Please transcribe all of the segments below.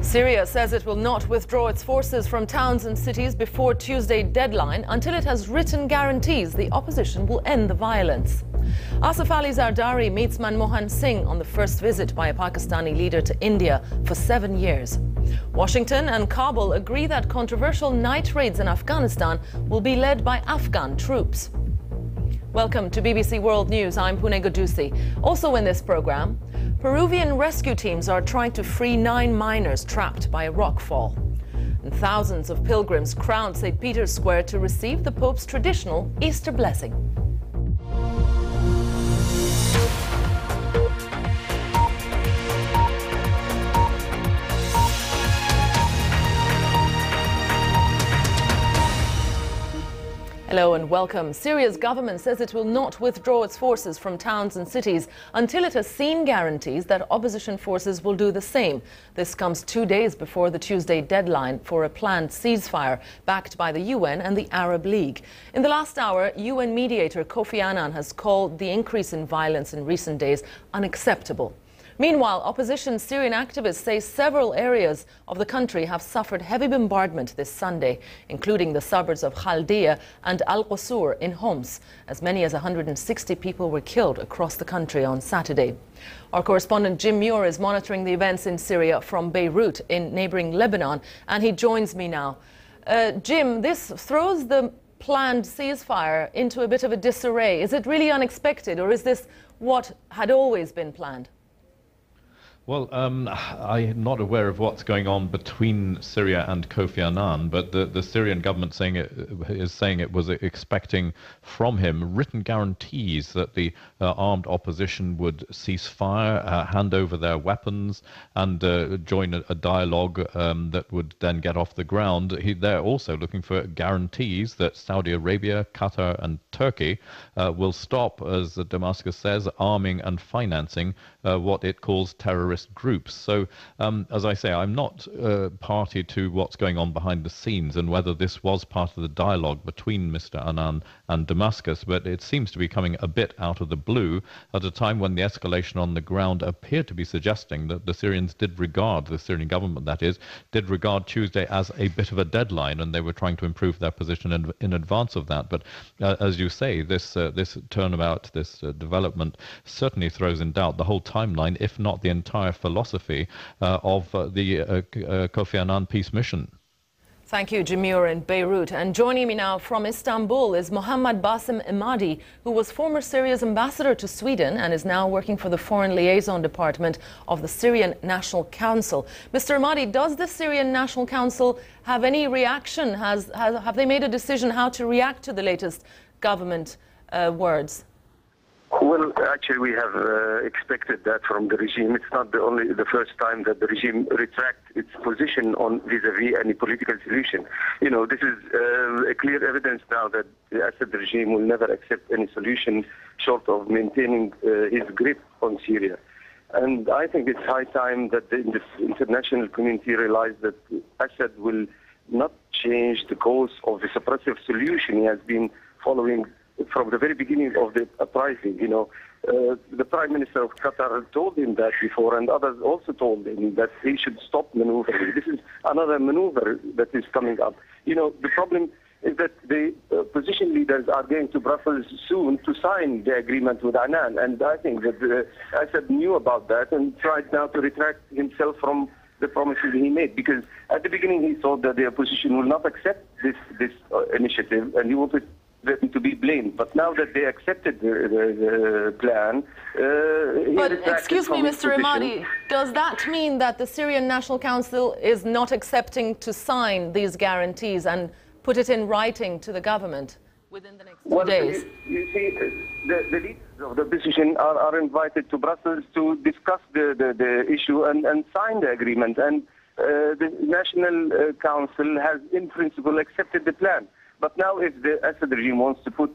Syria says it will not withdraw its forces from towns and cities before Tuesday deadline until it has written guarantees the opposition will end the violence. Asif Ali Zardari meets Manmohan Singh on the first visit by a Pakistani leader to India for 7 years. Washington and Kabul agree that controversial night raids in Afghanistan will be led by Afghan troops. Welcome to BBC World News. I'm Pooneh Ghoddoosi. Also in this program, Peruvian rescue teams are trying to free 9 miners trapped by a rock fall. And thousands of pilgrims crowd St. Peter's Square to receive the Pope's traditional Easter blessing. Hello and welcome. Syria's government says it will not withdraw its forces from towns and cities until it has seen guarantees that opposition forces will do the same. This comes 2 days before the Tuesday deadline for a planned ceasefire backed by the UN and the Arab League. In the last hour, UN mediator Kofi Annan has called the increase in violence in recent days unacceptable. Meanwhile, opposition Syrian activists say several areas of the country have suffered heavy bombardment this Sunday, including the suburbs of Khaldiya and Al-Qusur in Homs. As many as 160 people were killed across the country on Saturday. Our correspondent Jim Muir is monitoring the events in Syria from Beirut in neighboring Lebanon, and he joins me now. Jim, this throws the planned ceasefire into a bit of a disarray. Is it really unexpected, or is this what had always been planned? Well, I'm not aware of what's going on between Syria and Kofi Annan, but the Syrian government is saying it was expecting from him written guarantees that the armed opposition would cease fire, hand over their weapons, and join a dialogue that would then get off the ground. They're also looking for guarantees that Saudi Arabia, Qatar, and Turkey will stop, as Damascus says, arming and financing what it calls terrorist groups. So, as I say, I'm not party to what's going on behind the scenes and whether this was part of the dialogue between Mr. Annan and Damascus, but it seems to be coming a bit out of the blue at a time when the escalation on the ground appeared to be suggesting that the Syrians did regard, the Syrian government that is, did regard Tuesday as a bit of a deadline, and they were trying to improve their position in advance of that. But as you say, this turnabout, this development certainly throws in doubt the whole timeline, if not the entire philosophy of the Kofi Annan peace mission. Thank you, Jamur in Beirut. And joining me now from Istanbul is Mohammad Bassem Emadi, who was former Syria's ambassador to Sweden and is now working for the Foreign Liaison Department of the Syrian National Council. Mr. Emadi, does the Syrian National Council have any reaction? Have they made a decision how to react to the latest government words? Well, actually, we have expected that from the regime. It's not the first time that the regime retracts its position on vis-à-vis any political solution. You know, this is a clear evidence now that the Assad regime will never accept any solution short of maintaining his grip on Syria. And I think it's high time that the international community realize that Assad will not change the course of the suppressive solution he has been following from the very beginning of the uprising. You know, the Prime Minister of Qatar told him that before, and others also told him that he should stop maneuvering. This is another maneuver that is coming up. You know, the problem is that the opposition leaders are going to Brussels soon to sign the agreement with Annan, and I think that Assad knew about that and tried now to retract himself from the promises he made, because at the beginning he thought that the opposition will not accept this initiative, and he wanted them to be blamed. But now that they accepted the plan, but excuse me, Mr. Emadi, does that mean that the Syrian National Council is not accepting to sign these guarantees and put it in writing to the government within the next 2 days? You see, the leaders of the opposition are invited to Brussels to discuss the issue and sign the agreement, and the National Council has in principle accepted the plan. But now if the Assad regime wants to put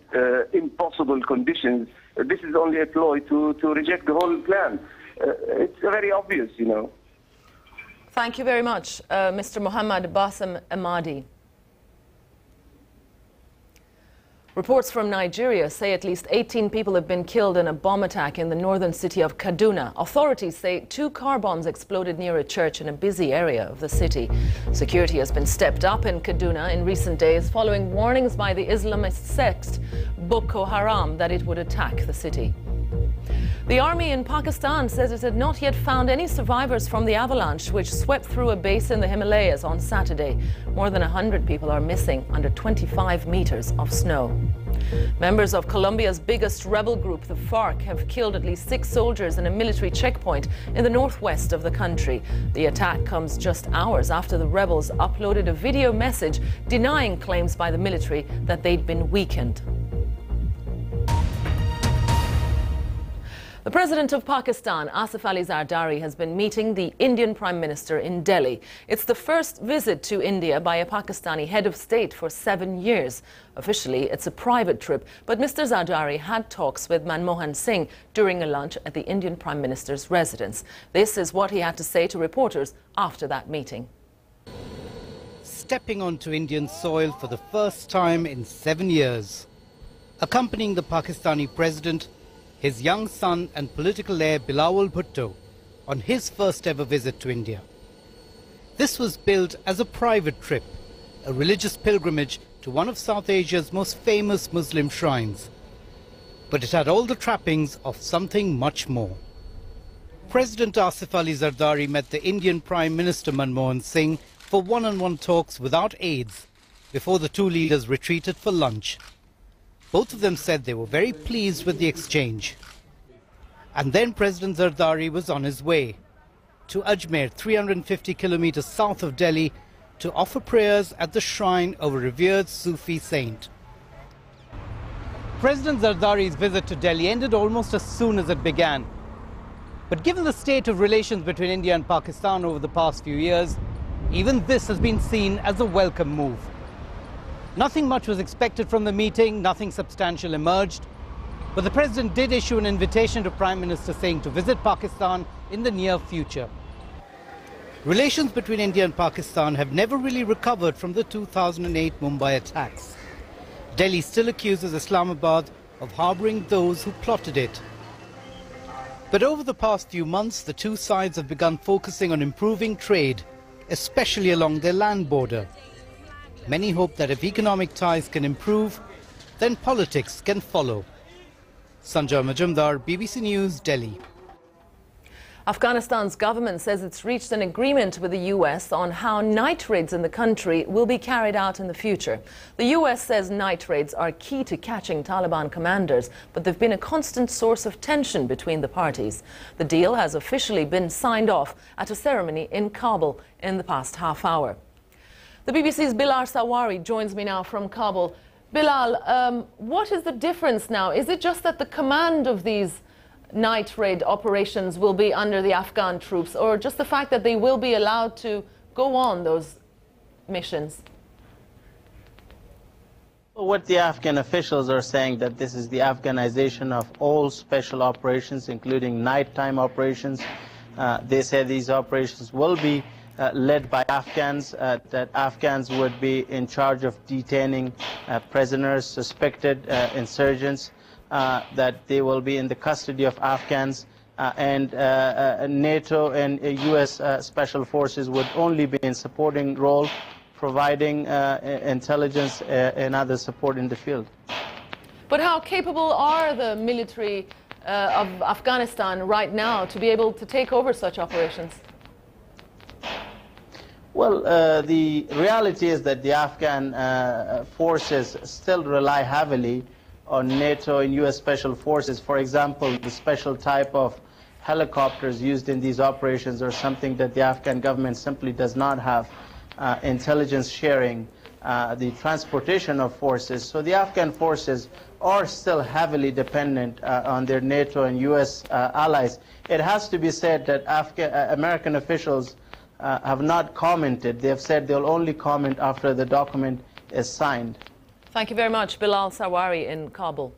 impossible conditions, this is only a ploy to reject the whole plan. It's very obvious, you know. Thank you very much, Mr. Mohammad Bassem Emadi. Reports from Nigeria say at least 18 people have been killed in a bomb attack in the northern city of Kaduna. Authorities say 2 car bombs exploded near a church in a busy area of the city. Security has been stepped up in Kaduna in recent days following warnings by the Islamist sect Boko Haram that it would attack the city. The army in Pakistan says it had not yet found any survivors from the avalanche which swept through a base in the Himalayas on Saturday. More than 100 people are missing under 25 meters of snow. Members of Colombia's biggest rebel group, the FARC, have killed at least 6 soldiers in a military checkpoint in the northwest of the country. The attack comes just hours after the rebels uploaded a video message denying claims by the military that they'd been weakened. The President of Pakistan, Asif Ali Zardari, has been meeting the Indian Prime Minister in Delhi. It's the first visit to India by a Pakistani head of state for 7 years. Officially, it's a private trip, but Mr. Zardari had talks with Manmohan Singh during a lunch at the Indian Prime Minister's residence. This is what he had to say to reporters after that meeting. Stepping onto Indian soil for the first time in 7 years. Accompanying the Pakistani president, his young son and political heir Bilawal Bhutto on his first ever visit to India. This was billed as a private trip, a religious pilgrimage to one of South Asia's most famous Muslim shrines. But it had all the trappings of something much more. President Asif Ali Zardari met the Indian Prime Minister Manmohan Singh for one-on-one talks without aides before the 2 leaders retreated for lunch. Both of them said they were very pleased with the exchange. And then President Zardari was on his way to Ajmer, 350 kilometers south of Delhi, to offer prayers at the shrine of a revered Sufi saint. President Zardari's visit to Delhi ended almost as soon as it began. But given the state of relations between India and Pakistan over the past few years, even this has been seen as a welcome move. Nothing much was expected from the meeting, nothing substantial emerged, but the President did issue an invitation to Prime Minister Singh to visit Pakistan in the near future. Relations between India and Pakistan have never really recovered from the 2008 Mumbai attacks. Delhi still accuses Islamabad of harbouring those who plotted it. But over the past few months, the 2 sides have begun focusing on improving trade, especially along their land border. Many hope that if economic ties can improve, then politics can follow. Sanjay Majumdar, BBC News, Delhi. Afghanistan's government says it's reached an agreement with the US on how night raids in the country will be carried out in the future. The US says night raids are key to catching Taliban commanders, but they've been a constant source of tension between the parties. The deal has officially been signed off at a ceremony in Kabul in the past half hour. The BBC's Bilal Sawari joins me now from Kabul. Bilal, what is the difference now? Is it just that the command of these night raid operations will be under the Afghan troops, or just the fact that they will be allowed to go on those missions? What the Afghan officials are saying, that this is the Afghanization of all special operations, including nighttime operations. They say these operations will be led by Afghans, that Afghans would be in charge of detaining prisoners, suspected insurgents, that they will be in the custody of Afghans, and NATO and US special forces would only be in supporting role, providing intelligence and other support in the field. But how capable are the military of Afghanistan right now to be able to take over such operations? Well, the reality is that the Afghan forces still rely heavily on NATO and US special forces. For example, the special type of helicopters used in these operations are something that the Afghan government simply does not have. Intelligence sharing, the transportation of forces. So the Afghan forces are still heavily dependent on their NATO and US allies. It has to be said that American officials have not commented. They have said they'll only comment after the document is signed. Thank you very much, Bilal Sawari in Kabul.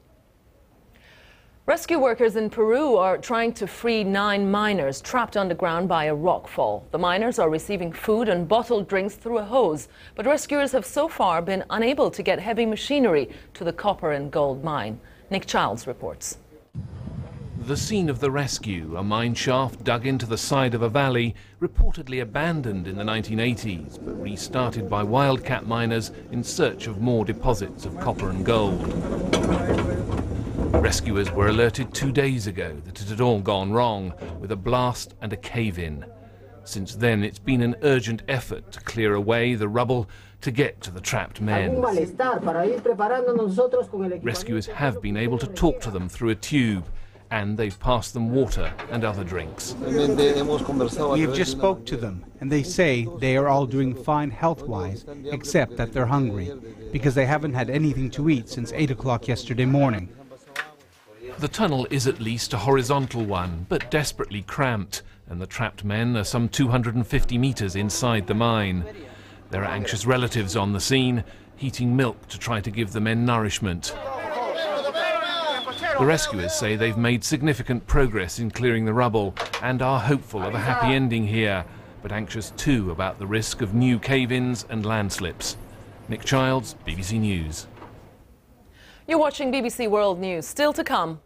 Rescue workers in Peru are trying to free 9 miners trapped underground by a rockfall. The miners are receiving food and bottled drinks through a hose, but rescuers have so far been unable to get heavy machinery to the copper and gold mine. Nick Childs reports. The scene of the rescue, a mine shaft dug into the side of a valley, reportedly abandoned in the 1980s, but restarted by wildcat miners in search of more deposits of copper and gold. Rescuers were alerted 2 days ago that it had all gone wrong, with a blast and a cave-in. Since then, it's been an urgent effort to clear away the rubble to get to the trapped men. Rescuers have been able to talk to them through a tube, and they've passed them water and other drinks. We have just spoke to them, and they say they are all doing fine health-wise, except that they're hungry, because they haven't had anything to eat since 8 o'clock yesterday morning. The tunnel is at least a horizontal one, but desperately cramped, and the trapped men are some 250 meters inside the mine. There are anxious relatives on the scene, heating milk to try to give the men nourishment. The rescuers say they've made significant progress in clearing the rubble and are hopeful of a happy ending here, but anxious too about the risk of new cave-ins and landslips. Nick Childs, BBC News. You're watching BBC World News. Still to come,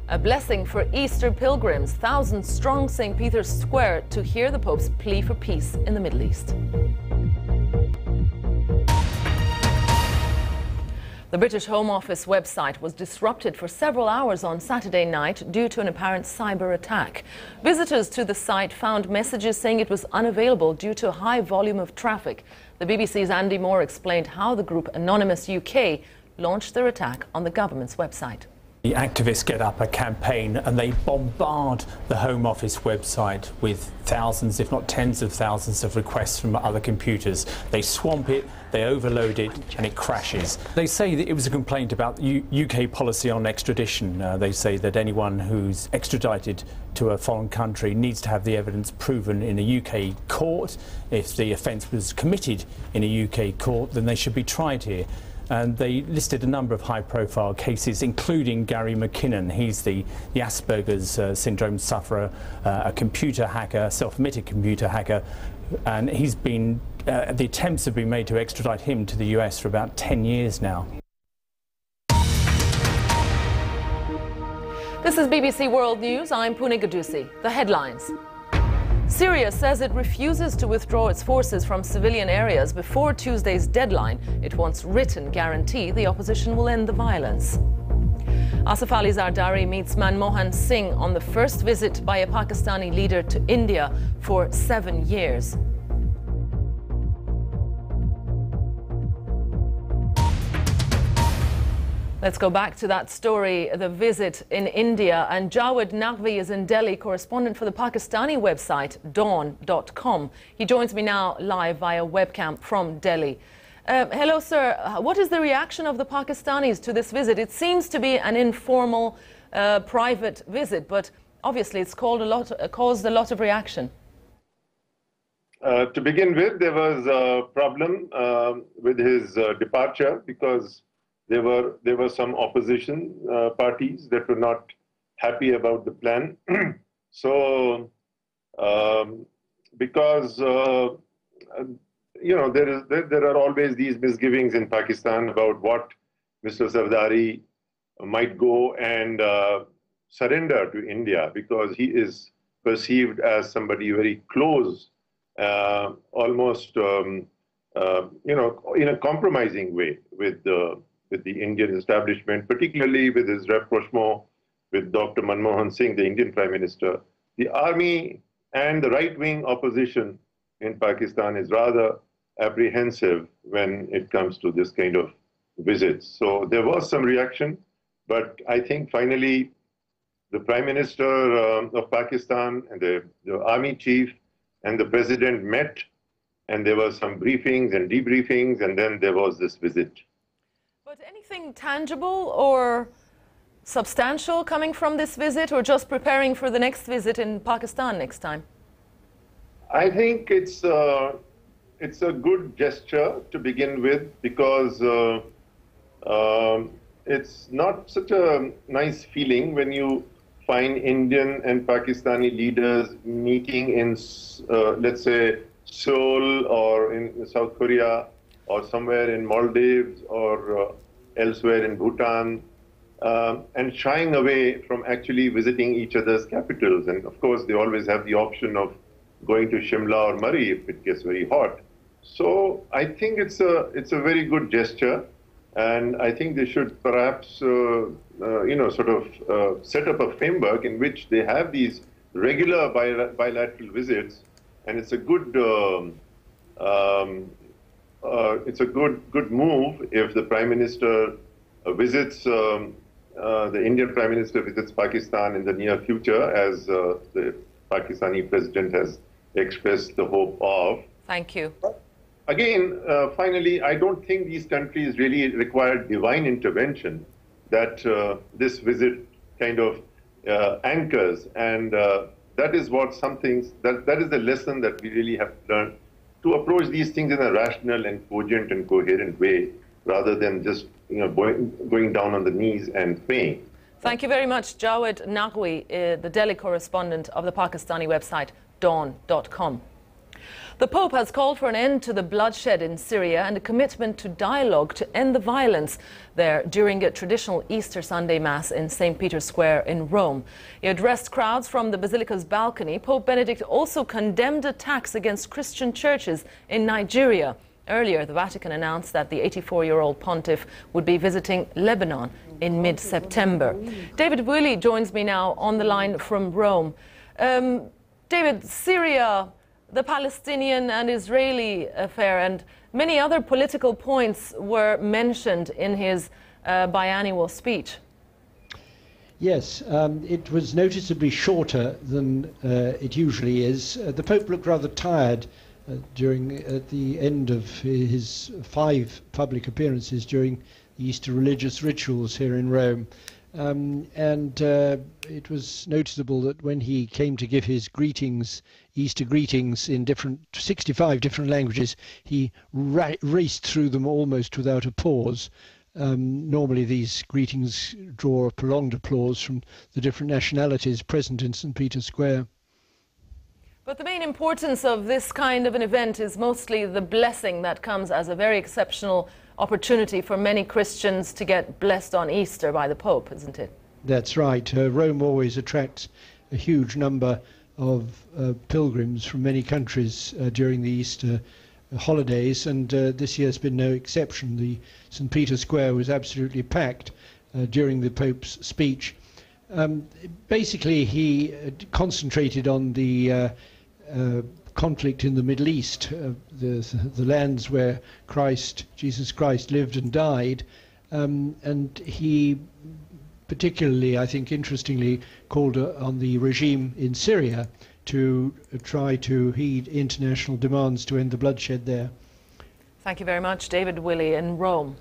a blessing for Easter pilgrims, thousands strong St. Peter's Square to hear the Pope's plea for peace in the Middle East. The British Home Office website was disrupted for several hours on Saturday night due to an apparent cyber attack. Visitors to the site found messages saying it was unavailable due to a high volume of traffic. The BBC's Andy Moore explained how the group Anonymous UK launched their attack on the government's website. The activists get up a campaign and they bombard the Home Office website with thousands, if not tens of thousands of requests from other computers. They swamp it, they overload it, and it crashes. They say that it was a complaint about UK policy on extradition. They say that anyone who's extradited to a foreign country needs to have the evidence proven in a UK court. If the offence was committed in a UK court, then they should be tried here. And they listed a number of high-profile cases, including Gary McKinnon. He's the Asperger's syndrome sufferer, a computer hacker, self-admitted computer hacker, and he's been. The attempts have been made to extradite him to the US for about 10 years now. This is BBC World News. I'm Pooneh Ghoddoosi. The headlines. Syria says it refuses to withdraw its forces from civilian areas before Tuesday's deadline. It wants written guarantee the opposition will end the violence. Asif Ali Zardari meets Manmohan Singh on the first visit by a Pakistani leader to India for 7 years. Let's go back to that story, the visit in India. And Jawed Naqvi is in Delhi, correspondent for the Pakistani website dawn.com. He joins me now live via webcam from Delhi. Hello, sir. What is the reaction of the Pakistanis to this visit? It seems to be an informal, private visit, but obviously it's caused a lot of reaction. To begin with, there was a problem with his departure because there were some opposition parties that were not happy about the plan. So, because there are always these misgivings in Pakistan about what Mr. Zardari might go and surrender to India, because he is perceived as somebody very close, almost in a compromising way with the Indian establishment, particularly with his rapprochement with Dr. Manmohan Singh, the Indian Prime Minister. The army and the right-wing opposition in Pakistan is rather apprehensive when it comes to this kind of visits. So there was some reaction, but I think finally the Prime Minister of Pakistan and the army chief and the president met, and there were some briefings and debriefings, and then there was this visit. But anything tangible or substantial coming from this visit, or just preparing for the next visit in Pakistan next time? I think it's a good gesture to begin with, because it's not such a nice feeling when you find Indian and Pakistani leaders meeting in, let's say, Seoul or in South Korea or somewhere in Maldives or elsewhere in Bhutan, and shying away from actually visiting each other's capitals. And of course, they always have the option of going to Shimla or Murray if it gets very hot. So I think it's a very good gesture, and I think they should perhaps sort of set up a framework in which they have these regular bilateral visits, and it's a good move if the Prime Minister visits the Indian Prime Minister visits Pakistan in the near future, as the Pakistani president has expressed the hope of. Thank you. Again, finally, I don't think these countries really require divine intervention that this visit kind of anchors, and that is what that is the lesson that we really have learned, to approach these things in a rational and cogent and coherent way, rather than just going down on the knees and praying. Thank you very much, Jawed Naqvi, the Delhi correspondent of the Pakistani website dawn.com. The Pope has called for an end to the bloodshed in Syria and a commitment to dialogue to end the violence there during a traditional Easter Sunday Mass in St. Peter's Square in Rome. He addressed crowds from the Basilica's balcony. Pope Benedict also condemned attacks against Christian churches in Nigeria. Earlier, the Vatican announced that the 84-year-old pontiff would be visiting Lebanon in mid-September. David Woolley joins me now on the line from Rome. David, Syria, the Palestinian and Israeli affair, and many other political points were mentioned in his biannual speech. Yes, it was noticeably shorter than it usually is. The Pope looked rather tired at the end of his 5 public appearances during the Easter religious rituals here in Rome. It was noticeable that when he came to give his greetings, Easter greetings in 65 different languages, he raced through them almost without a pause. Normally these greetings draw prolonged applause from the different nationalities present in St. Peter's Square. But the main importance of this kind of an event is mostly the blessing that comes as a very exceptional opportunity for many Christians to get blessed on Easter by the Pope, isn't it? That's right. Rome always attracts a huge number of pilgrims from many countries during the Easter holidays, and this year's been no exception. The St. Peter's Square was absolutely packed during the Pope's speech. Basically, he concentrated on the conflict in the Middle East, the lands where Jesus Christ lived and died, and he particularly, I think interestingly, called on the regime in Syria to try to heed international demands to end the bloodshed there. Thank you very much, David Woolley in Rome.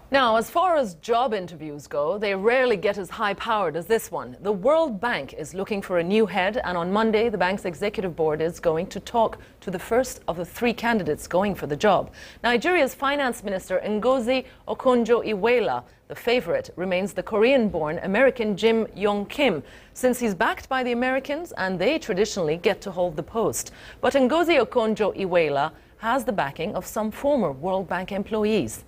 Now, as far as job interviews go, they rarely get as high-powered as this one. The World Bank is looking for a new head, and on Monday, the bank's executive board is going to talk to the first of the 3 candidates going for the job. Nigeria's finance minister, Ngozi Okonjo-Iweala. The favorite remains the Korean-born American Jim Yong Kim, since he's backed by the Americans and they traditionally get to hold the post. But Ngozi Okonjo-Iweala has the backing of some former World Bank employees.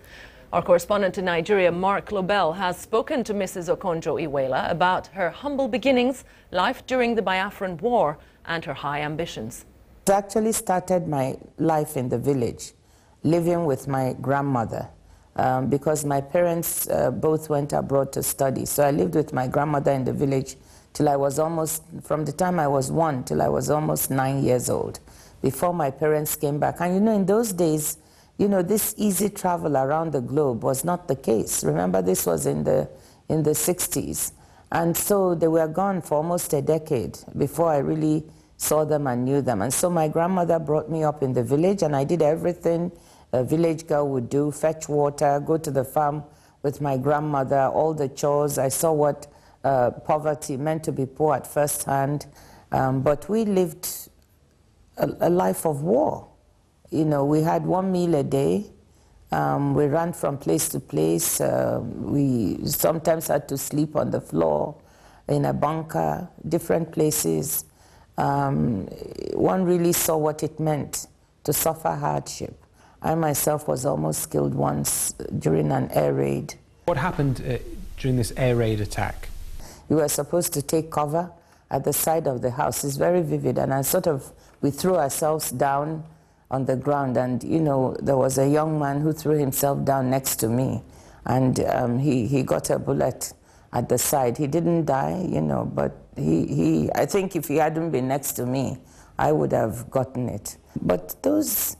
Our correspondent in Nigeria, Mark Lobel, has spoken to Mrs. Okonjo-Iweala about her humble beginnings, life during the Biafran War, and her high ambitions. I actually started my life in the village, living with my grandmother, because my parents both went abroad to study. So I lived with my grandmother in the village till I was from the time I was 1 till I was almost 9 years old, before my parents came back. And in those days, this easy travel around the globe was not the case. Remember, this was in the 60s. And so they were gone for almost a decade before I really saw them and knew them. And so my grandmother brought me up in the village, and I did everything a village girl would do: fetch water, go to the farm with my grandmother, all the chores. I saw what poverty meant to be poor at first hand. But we lived a life of war. We had 1 meal a day, We ran from place to place. We sometimes had to sleep on the floor, in a bunker, different places. One really saw what it meant to suffer hardship. I myself was almost killed once during an air raid. What happened during this air raid attack? We were supposed to take cover at the side of the house. It's very vivid, and we threw ourselves down on the ground, and there was a young man who threw himself down next to me, and he got a bullet at the side. He didn't die, but I think if he hadn't been next to me, I would have gotten it. But those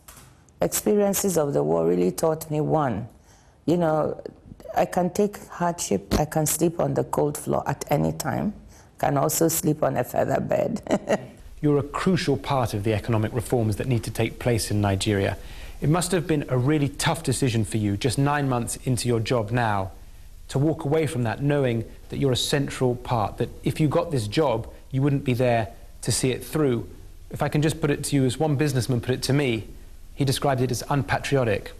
experiences of the war really taught me, one, I can take hardship, I can sleep on the cold floor at any time, can also sleep on a feather bed. You're a crucial part of the economic reforms that need to take place in Nigeria. It must have been a really tough decision for you, just 9 months into your job now, to walk away from that knowing that you're a central part, that if you got this job, you wouldn't be there to see it through. If I can just put it to you as one businessman put it to me, he described it as unpatriotic.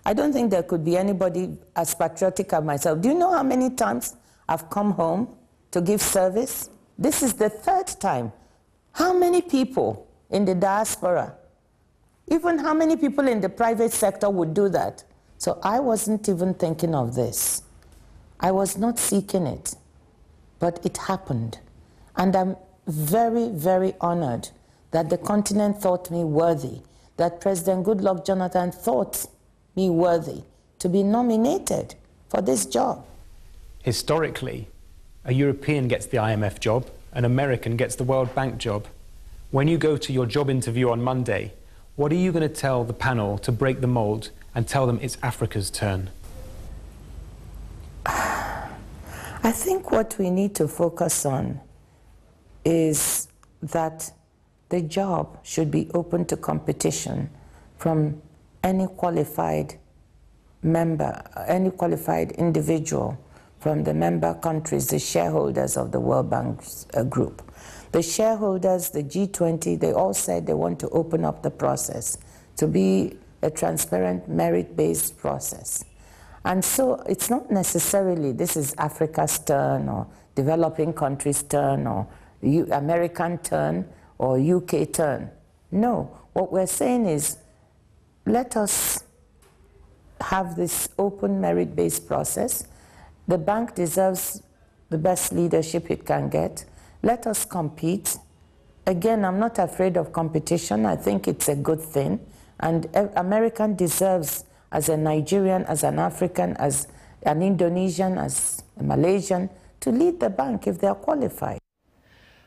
I don't think there could be anybody as patriotic as myself. Do you know how many times I've come home to give service? This is the 3rd time. How many people in the diaspora, even how many people in the private sector would do that? So I wasn't even thinking of this. I was not seeking it, but it happened. And I'm very, very honored that the continent thought me worthy, that President Goodluck Jonathan thought me worthy to be nominated for this job. Historically, a European gets the IMF job, an American gets the World Bank job. When you go to your job interview on Monday, what are you going to tell the panel to break the mold and tell them it's Africa's turn? I think what we need to focus on is that the job should be open to competition from any qualified member, any qualified individual from the member countries, the shareholders of the World Bank group. The shareholders, the G20, they all said they want to open up the process to be a transparent, merit-based process. And so it's not necessarily this is Africa's turn or developing countries' turn or American turn or UK turn. No, what we're saying is let us have this open merit-based process. The bank deserves the best leadership it can get. Let us compete. Again, I'm not afraid of competition. I think it's a good thing. And American deserves, as a Nigerian, as an African, as an Indonesian, as a Malaysian, to lead the bank if they are qualified.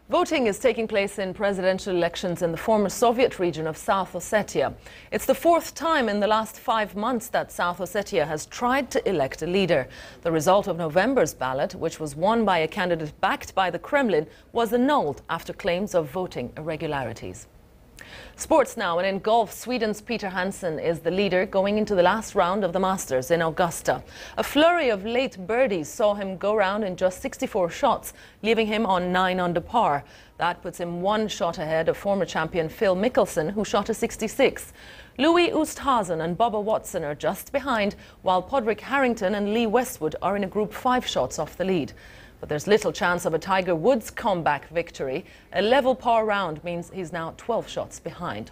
Voting is taking place in presidential elections in the former Soviet region of South Ossetia. It's the 4th time in the last 5 months that South Ossetia has tried to elect a leader. The result of November's ballot, which was won by a candidate backed by the Kremlin, was annulled after claims of voting irregularities. Sports now, and in golf, Sweden's Peter Hansen is the leader going into the last round of the Masters in Augusta. A flurry of late birdies saw him go round in just 64 shots, leaving him on 9 under par. That puts him 1 shot ahead of former champion Phil Mickelson, who shot a 66. Louis Oosthuizen and Bubba Watson are just behind, while Podrick Harrington and Lee Westwood are in a group 5 shots off the lead. But there's little chance of a Tiger Woods comeback victory. A level par round means he's now 12 shots behind.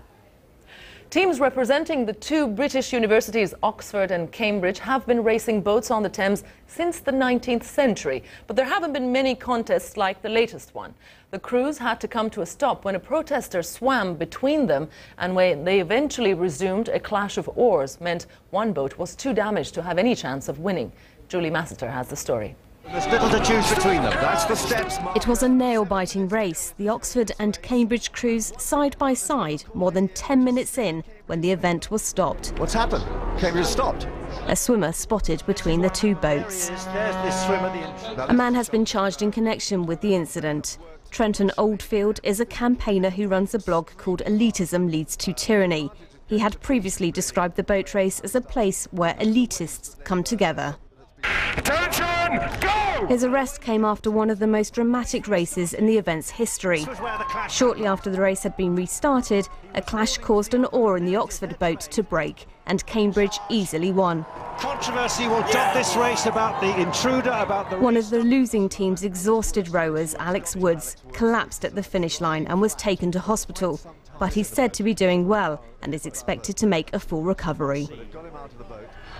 Teams representing the 2 British universities, Oxford and Cambridge, have been racing boats on the Thames since the 19th century. But there haven't been many contests like the latest one. The crews had to come to a stop when a protester swam between them, and when they eventually resumed, a clash of oars meant one boat was too damaged to have any chance of winning. Julie Massiter has the story. There's little to choose between them. That's the steps. It was a nail-biting race. The Oxford and Cambridge crews side by side, more than 10 minutes in, when the event was stopped. What's happened? Cambridge stopped. A swimmer spotted between the 2 boats. A man has been charged in connection with the incident. Trenton Oldfield is a campaigner who runs a blog called Elitism Leads to Tyranny. He had previously described the boat race as a place where elitists come together. Attention, go! His arrest came after one of the most dramatic races in the event's history. Shortly after the race had been restarted, a clash caused an oar in the Oxford boat to break, and Cambridge easily won. Controversy will dot this race about the intruder, about the... One of the losing team's exhausted rowers, Alex Woods, collapsed at the finish line and was taken to hospital. But he's said to be doing well and is expected to make a full recovery.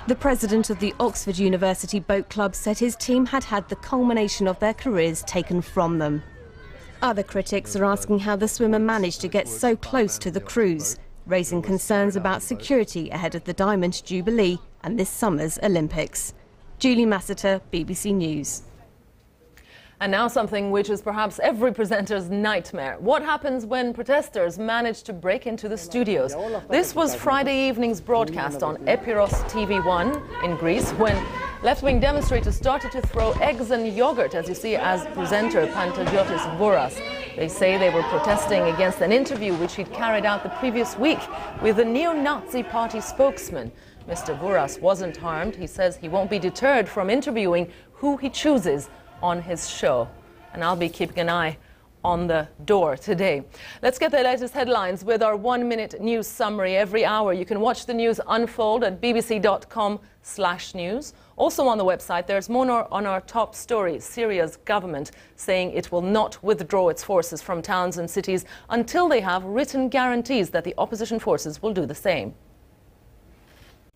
The president of the Oxford University Boat Club said his team had had the culmination of their careers taken from them. Other critics are asking how the swimmer managed to get so close to the cruise, raising concerns about security ahead of the Diamond Jubilee and this summer's Olympics. Julie Massiter, BBC News. And now something which is perhaps every presenter's nightmare. What happens when protesters manage to break into the studios? This was Friday evening's broadcast on Epiros TV1 in Greece when left-wing demonstrators started to throw eggs and yogurt, as you see, as presenter Pantagiotis Vouras. They say they were protesting against an interview which he'd carried out the previous week with a neo-Nazi party spokesman. Mr. Vouras wasn't harmed. He says he won't be deterred from interviewing who he chooses on his show. And I'll be keeping an eye on the door today. Let's get the latest headlines with our 1-minute news summary every hour. You can watch the news unfold at bbc.com/news. Also on the website, there's more on our top stories. Syria's government saying it will not withdraw its forces from towns and cities until they have written guarantees that the opposition forces will do the same.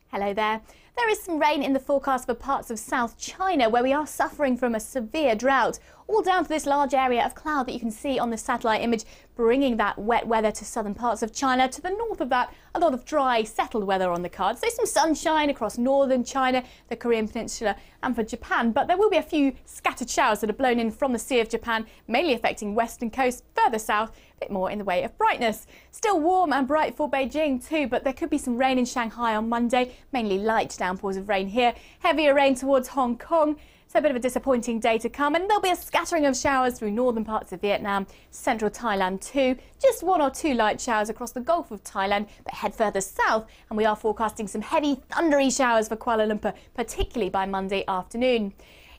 Hello there. There is some rain in the forecast for parts of South China where we are suffering from a severe drought, all down to this large area of cloud that you can see on the satellite image, bringing that wet weather to southern parts of China. To the north of that, a lot of dry, settled weather on the cards. So some sunshine across northern China, the Korean Peninsula and for Japan, but there will be a few scattered showers that are blown in from the Sea of Japan, mainly affecting western coast, further south, a bit more in the way of brightness. Still warm and bright for Beijing too, but there could be some rain in Shanghai on Monday, mainly light downpours of rain here, heavier rain towards Hong Kong. So a bit of a disappointing day to come, and there'll be a scattering of showers through northern parts of Vietnam, central Thailand too. Just 1 or 2 light showers across the Gulf of Thailand, but head further south and we are forecasting some heavy thundery showers for Kuala Lumpur, particularly by Monday afternoon.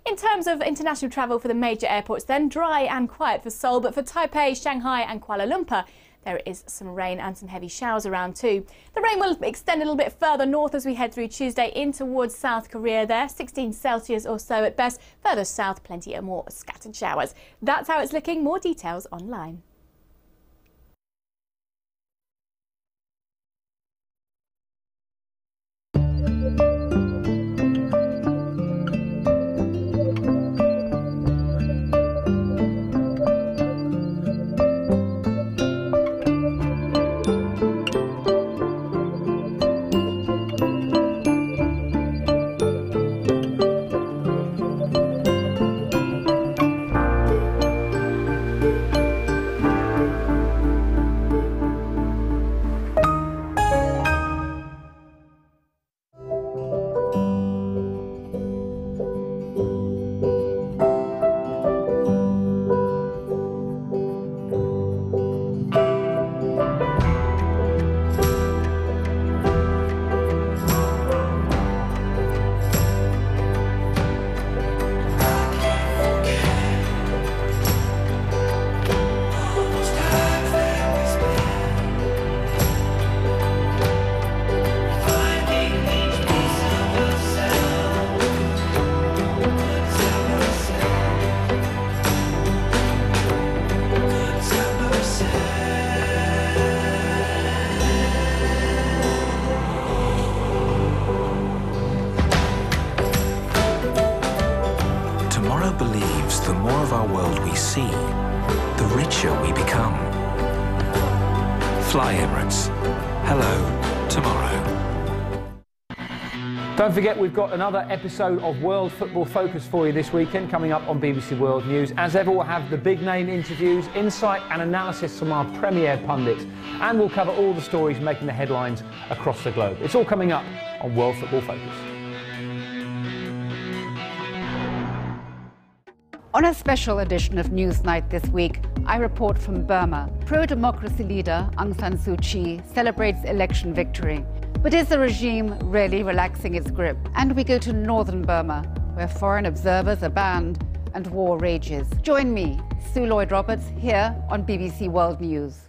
In terms of international travel for the major airports then, dry and quiet for Seoul, but for Taipei, Shanghai and Kuala Lumpur, there is some rain and some heavy showers around too. The rain will extend a little bit further north as we head through Tuesday in towards South Korea there, 16 Celsius or so at best. Further south, plenty of more scattered showers. That's how it's looking. More details online. the more of our world we see, the richer we become. Fly Emirates. Hello, tomorrow. Don't forget, we've got another episode of World Football Focus for you this weekend, coming up on BBC World News. As ever, we'll have the big-name interviews, insight and analysis from our premier pundits, and we'll cover all the stories making the headlines across the globe. It's all coming up on World Football Focus. On a special edition of Newsnight this week, I report from Burma. Pro-democracy leader Aung San Suu Kyi celebrates election victory. But is the regime really relaxing its grip? And we go to northern Burma, where where foreign observers are banned and war rages. Join me, Sue Lloyd-Roberts, here on BBC World News.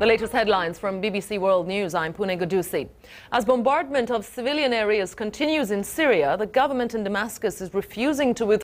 The latest headlines from BBC World News. I'm Pooneh Ghoddoosi. As bombardment of civilian areas continues in Syria, the government in Damascus is refusing to withdraw